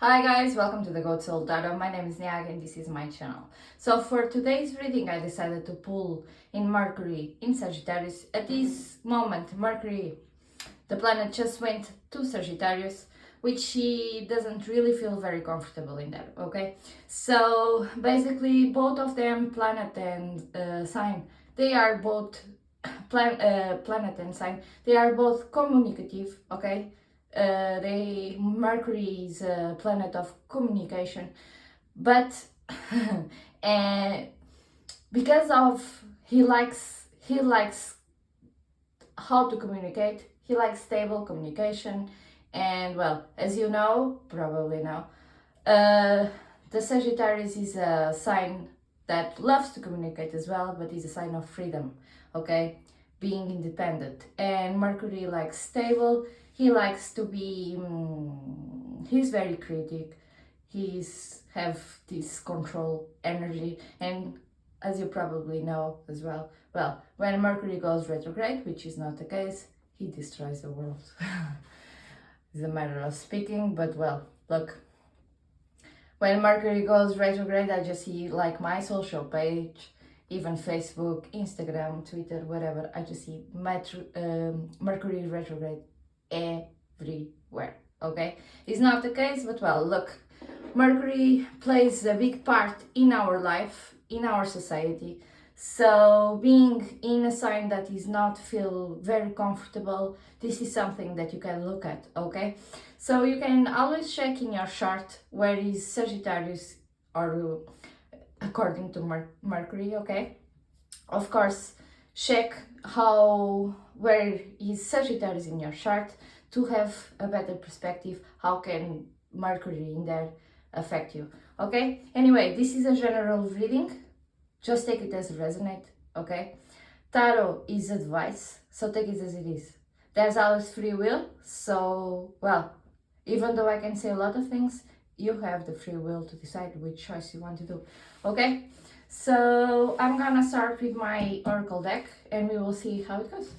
Hi guys, welcome to the Goat Soul Tarot. My name is Niag and this is my channel. So for today's reading I decided to pull in Mercury in Sagittarius. At this moment Mercury, the planet, just went to Sagittarius, which she doesn't really feel very comfortable in that, okay? So basically both of them, planet and sign, they are both planet and sign, they are both communicative, okay? Mercury is a planet of communication, but and because of he likes how to communicate, he likes stable communication, and well, as you know, probably know, the Sagittarius is a sign that loves to communicate as well, but is a sign of freedom, okay, being independent. And Mercury likes stable. He likes to be he's very critic, he's have this control energy, and as you probably know as well, when Mercury goes retrograde, which is not the case, he destroys the world. It's a matter of speaking, but well, look, when Mercury goes retrograde, I just see like my social page, even Facebook, Instagram, Twitter, whatever, I just see Mercury retrograde everywhere, okay? It's not the case, but well, look, Mercury plays a big part in our life, in our society. So being in a sign that is not feel very comfortable, this is something that you can look at, okay? So you can always check in your chart where is Sagittarius, or according to Mercury, okay? Of course, check where is Sagittarius in your chart to have a better perspective. How can Mercury in there affect you? Okay. Anyway, this is a general reading. Just take it as a resonate. Okay. Tarot is advice, so take it as it is. There's always free will. So well, even though I can say a lot of things, you have the free will to decide which choice you want to do. Okay. So I'm gonna start with my oracle deck and we will see how it goes.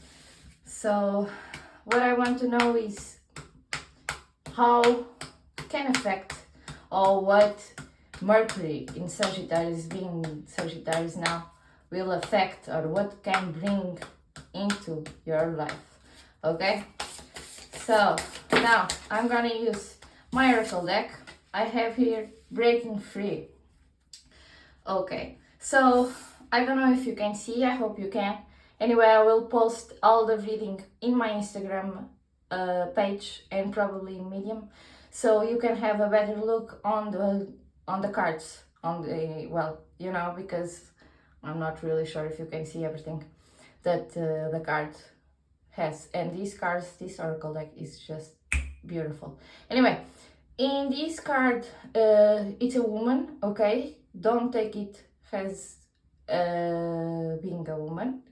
So what I want to know is how can affect, or what Mercury in Sagittarius, being Sagittarius now, will affect, or what can bring into your life. Okay, so now I'm gonna use my oracle deck. I have here Breaking Free. Okay, so I don't know if you can see, I hope you can. Anyway, I will post all the reading in my Instagram page and probably in Medium, so you can have a better look on the cards, on the, well, you know, because I'm not really sure if you can see everything that the card has. And these cards, this oracle deck is just beautiful. Anyway, in this card, it's a woman, okay? Don't take it as being a woman.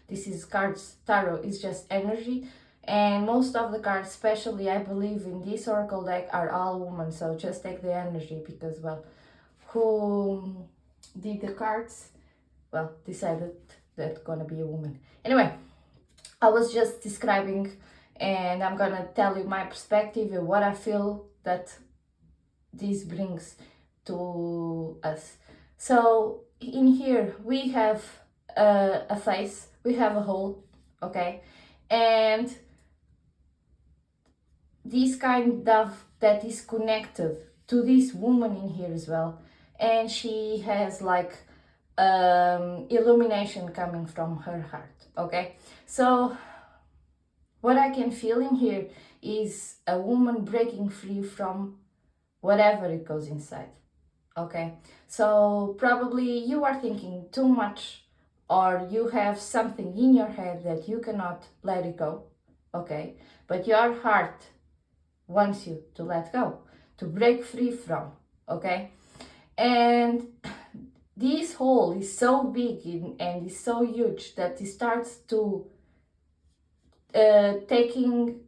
This is cards, tarot is just energy, and most of the cards, especially I believe in this oracle deck, are all women. So just take the energy, because well, who did the cards, well, decided that gonna be a woman. Anyway, I was just describing, and I'm gonna tell you my perspective and what I feel that this brings to us. So in here we have a face, we have a hole, okay, and this kind of that is connected to this woman in here as well, and she has like illumination coming from her heart, okay? So what I can feel in here is a woman breaking free from whatever it goes inside, okay? So probably you are thinking too much, or you have something in your head that you cannot let it go, okay? But your heart wants you to let go, to break free from, okay? And this hole is so big and is so huge that it starts to taking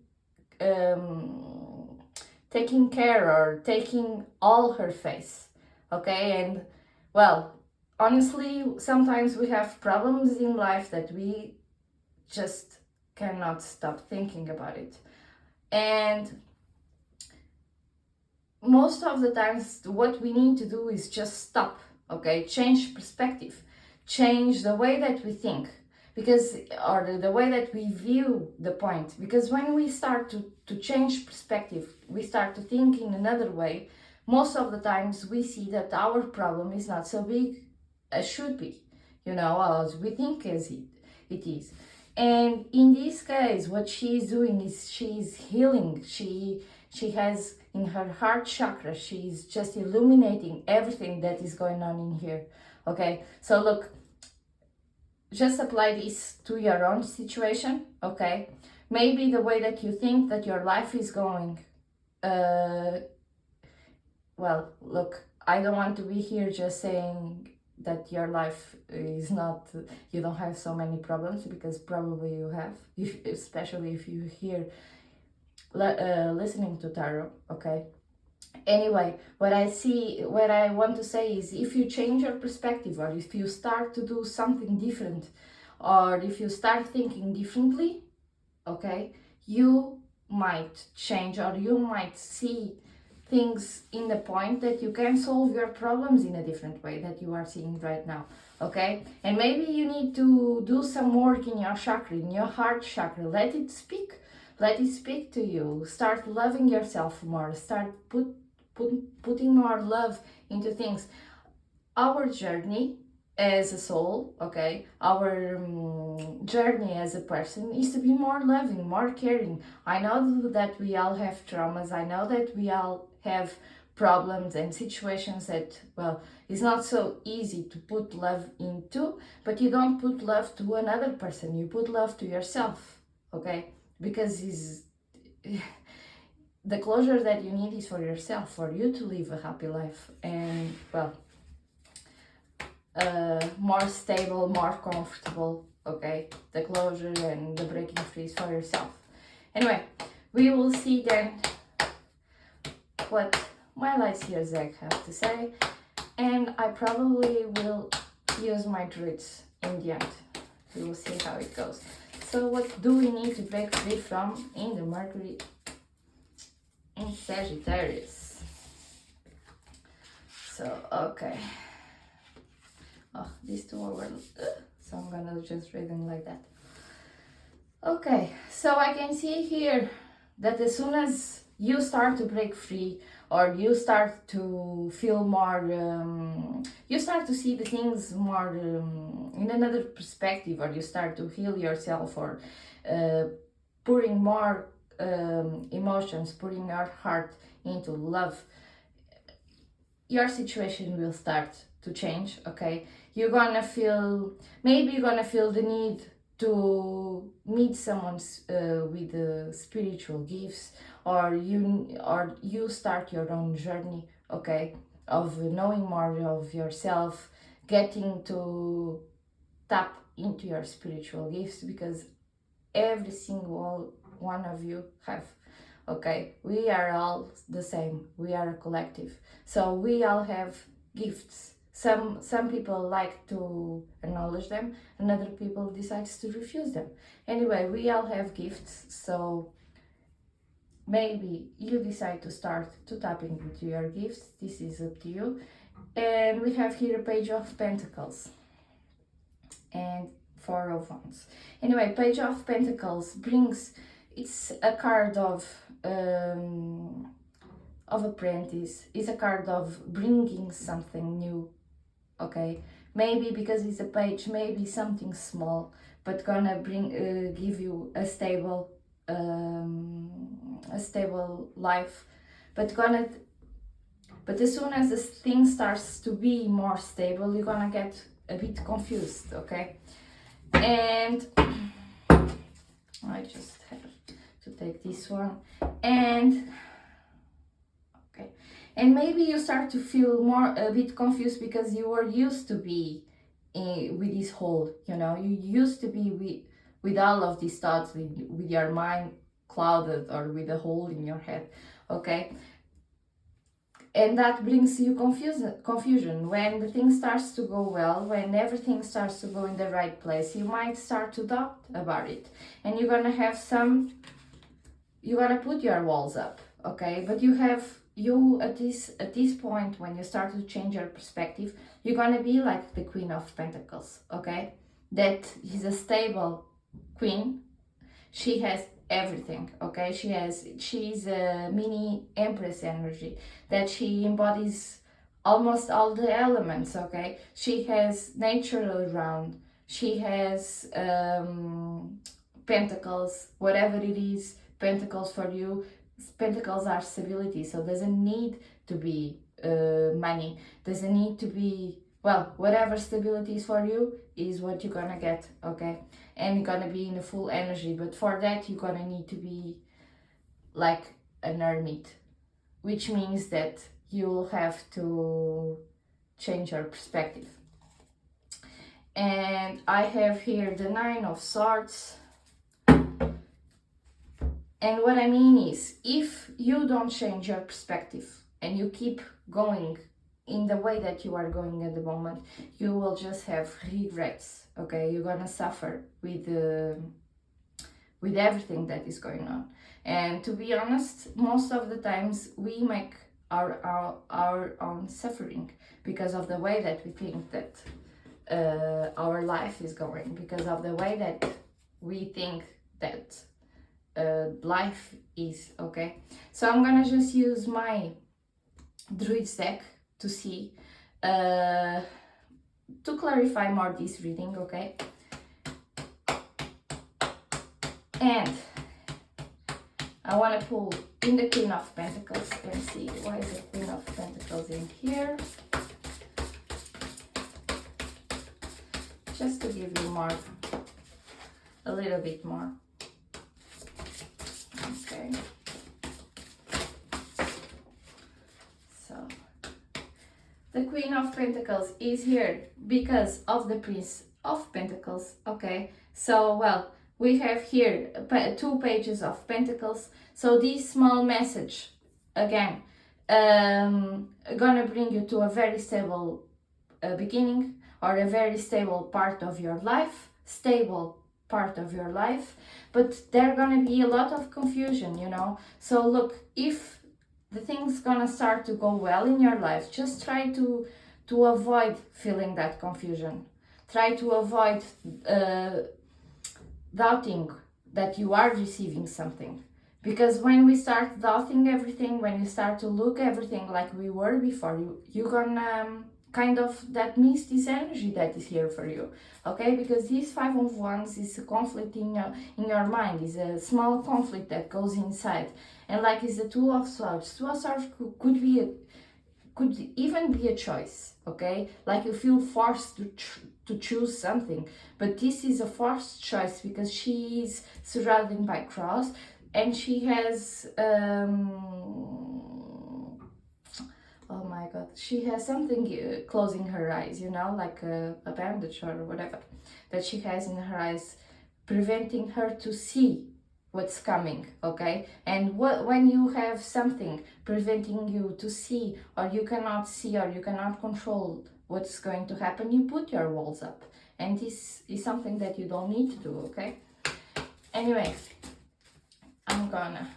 care, or taking all her face, okay? And well, honestly, sometimes we have problems in life that we just cannot stop thinking about it. And most of the times what we need to do is just stop, okay, change perspective, change the way that we think, because, or the way that we view the point, because when we start to change perspective, we start to think in another way, most of the times we see that our problem is not so big as should be, you know, as we think as it is. And in this case, what she is doing is she's healing. She has in her heart chakra, she's just illuminating everything that is going on in here. Okay, so look, just apply this to your own situation. Okay, maybe the way that you think that your life is going, well, look, I don't want to be here just saying that your life is not, you don't have so many problems, because probably you have, especially if you hear listening to tarot. Okay, anyway, what I want to say is, if you change your perspective, or if you start to do something different, or if you start thinking differently, okay, you might change, or you might see things in the point that you can solve your problems in a different way that you are seeing right now. Okay, and maybe you need to do some work in your chakra, in your heart chakra. Let it speak to you. Start loving yourself more. Start putting more love into things. Our journey as a soul, okay, our journey as a person is to be more loving, more caring. I know that we all have traumas. I know that we all have problems and situations that, well, it's not so easy to put love into, but you don't put love to another person, you put love to yourself, okay, because it's the closure that you need is for yourself, for you to live a happy life, and, well, more stable, more comfortable, okay, the closure and the breaking free is for yourself. Anyway, we will see then what my light seer Zeg have to say, and I probably will use my druids in the end. We will see how it goes. So what do we need to break free from in the Mercury in Sagittarius? So, okay. Oh, these two are so I'm gonna just read them like that. Okay, so I can see here that as soon as you start to break free, or you start to feel more, you start to see the things more in another perspective, or you start to heal yourself, or pouring more emotions, putting your heart into love, your situation will start to change, okay? You're gonna feel, maybe you're gonna feel the need to meet someone with spiritual gifts, or you start your own journey, okay, of knowing more of yourself, getting to tap into your spiritual gifts, because every single one of you have, okay, we are all the same, we are a collective, so we all have gifts. Some people like to acknowledge them, and other people decides to refuse them. Anyway, we all have gifts, so maybe you decide to start to tap into your gifts. This is up to you. And we have here a Page of Pentacles and Four of Wands. Anyway, Page of Pentacles brings, it's a card of apprentice. It's a card of bringing something new, okay? Maybe because it's a page, maybe something small, but gonna bring give you a stable life, but as soon as this thing starts to be more stable, you're gonna get a bit confused, okay? And I just have to take this one, and okay, and maybe you start to feel a bit confused because you were used to be with this whole, you know, you used to be with all of these thoughts, with your mind clouded, or with a hole in your head, okay? And that brings you confusion. When the thing starts to go well, when everything starts to go in the right place, you might start to doubt about it, and you're gonna put your walls up, okay? But you at this point, when you start to change your perspective, you're gonna be like the Queen of Pentacles, okay? That is a stable queen. She has everything, okay? She's a mini empress energy, that she embodies almost all the elements, okay? She has nature around, she has pentacles, whatever it is, pentacles for you. Pentacles are stability, so doesn't need to be money, doesn't need to be, well, whatever stability is for you is what you're gonna get, okay? And you're gonna be in the full energy, but for that you're gonna need to be like an hermit, which means that you will have to change your perspective. And I have here the Nine of Swords. And what I mean is, if you don't change your perspective and you keep going in the way that you are going at the moment, you will just have regrets, okay? You're gonna suffer with everything that is going on. And to be honest, most of the times we make our own suffering because of the way that we think that our life is going, because of the way that we think that life is, okay? So I'm gonna just use my Druid's deck to see, to clarify more this reading, okay? And I want to pull in the Queen of Pentacles and see why is the Queen of Pentacles in here. Just to give you more, a little bit more. Okay. So, the Queen of Pentacles is here because of the Prince of Pentacles, okay? So, well, we have here 2 pages of Pentacles. So this small message, again, gonna bring you to a very stable beginning, or a very stable part of your life, but there gonna be a lot of confusion, you know? So look, if the thing's gonna start to go well in your life, just try to avoid feeling that confusion. Try to avoid doubting that you are receiving something, because when we start doubting everything, when you start to look everything like we were before, you're gonna kind of that miss this energy that is here for you, okay? Because this Five of Wands is a conflict in your mind, is a small conflict that goes inside, and like is the Two of Swords. Two of Swords could even be a choice, okay? Like you feel forced to choose something, but this is a forced choice because she is surrounded by cross, and she has oh my god, she has something closing her eyes, you know, like a bandage or whatever that she has in her eyes, preventing her to see what's coming, okay? And when you have something preventing you to see, or you cannot see, or you cannot control what's going to happen, you put your walls up, and this is something that you don't need to do, okay? Anyway, I'm gonna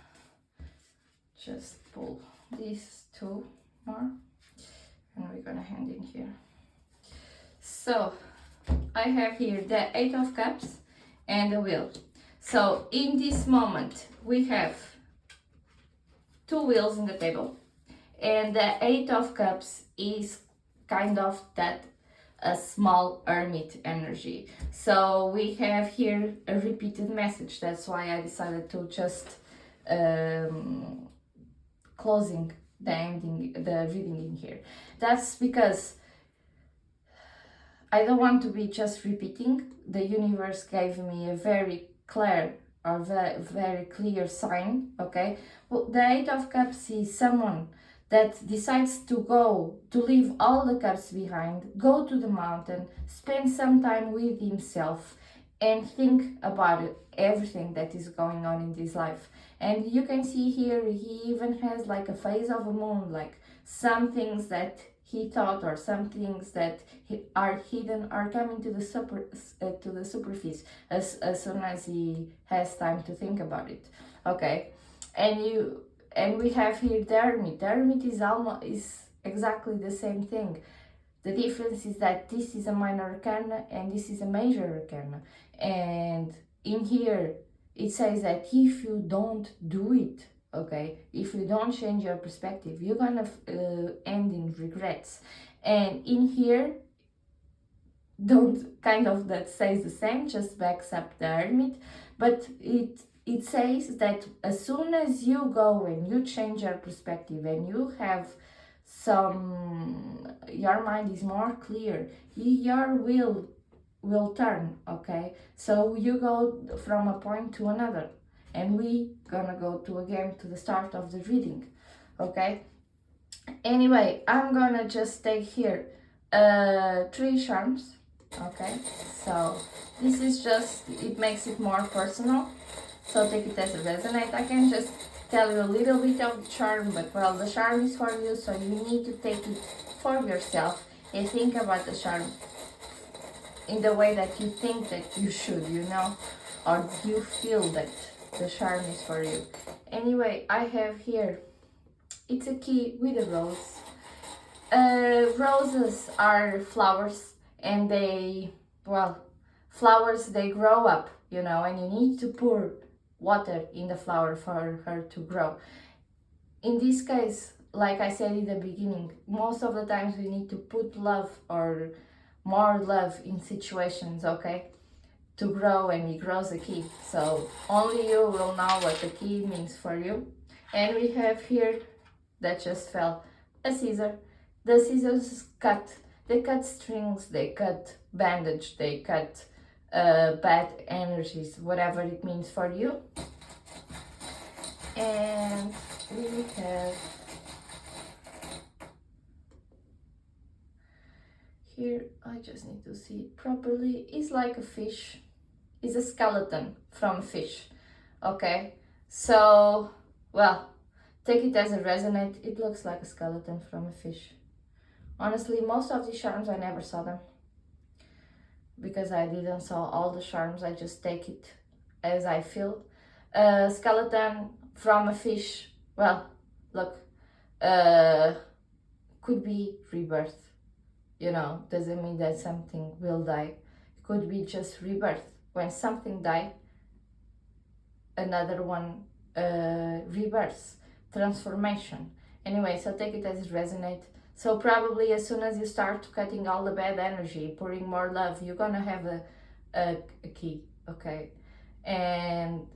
just pull these 2 more, and we're gonna hand in here. So I have here the Eight of Cups and the Wheel. So in this moment we have 2 wheels in the table, and the Eight of Cups is kind of that a small hermit energy. So we have here a repeated message. That's why I decided to just closing the reading in here. That's because I don't want to be just repeating. The universe gave me a very clear or very clear sign, okay? Well, the Eight of Cups is someone that decides to leave all the cups behind, go to the mountain, spend some time with himself, and think about everything that is going on in his life. And you can see here, he even has like a phase of a moon, like some things that he thought, or some things that are hidden, are coming to the superficie as soon as he has time to think about it, okay? And And we have here the Hermit. The Hermit is exactly the same thing. The difference is that this is a minor arcana and this is a major arcana. And in here, it says that if you don't do it, okay, if you don't change your perspective, you're gonna end in regrets. And in here, don't kind of that says the same, just backs up the Hermit, but it says that as soon as you go and you change your perspective and you have your mind is more clear, your will turn, okay? So you go from a point to another, and we gonna go to again to the start of the reading, okay? Anyway, I'm gonna just take here 3 charms, okay? So this is just, it makes it more personal, so take it as a resonate. I can just tell you a little bit of the charm, but well, the charm is for you, so you need to take it for yourself and think about the charm in the way that you think that you should, you know, or you feel that the charm is for you. Anyway, I have here, it's a key with a rose. Roses are flowers, and flowers, they grow up, you know, and you need to pour water in the flower for her to grow. In this case, like I said in the beginning, most of the times we need to put love or more love in situations, okay, to grow, and it grows a key. So only you will know what the key means for you. And we have here, that just fell, a scissor. The scissors they cut strings, they cut bandage, they cut bad energies, whatever it means for you. And we have here, I just need to see it properly, it's like a fish, it's a skeleton from a fish, okay? So, well, take it as a resonate, it looks like a skeleton from a fish. Honestly, most of these charms, I never saw them, because I didn't saw all the charms, I just take it as I feel. Skeleton from a fish, well, look, could be rebirth, you know, doesn't mean that something will die. It could be just rebirth. When something dies, another one rebirths, transformation. Anyway, so take it as it resonates. So probably as soon as you start cutting all the bad energy, pouring more love, you're gonna have a key, okay? And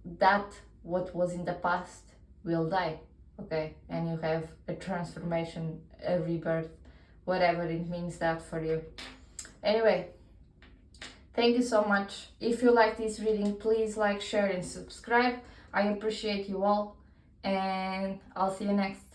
that what was in the past will die, okay? And you have a transformation, a rebirth, whatever it means that for you. Anyway, thank you so much. If you like this reading, please like, share and subscribe. I appreciate you all, and I'll see you next.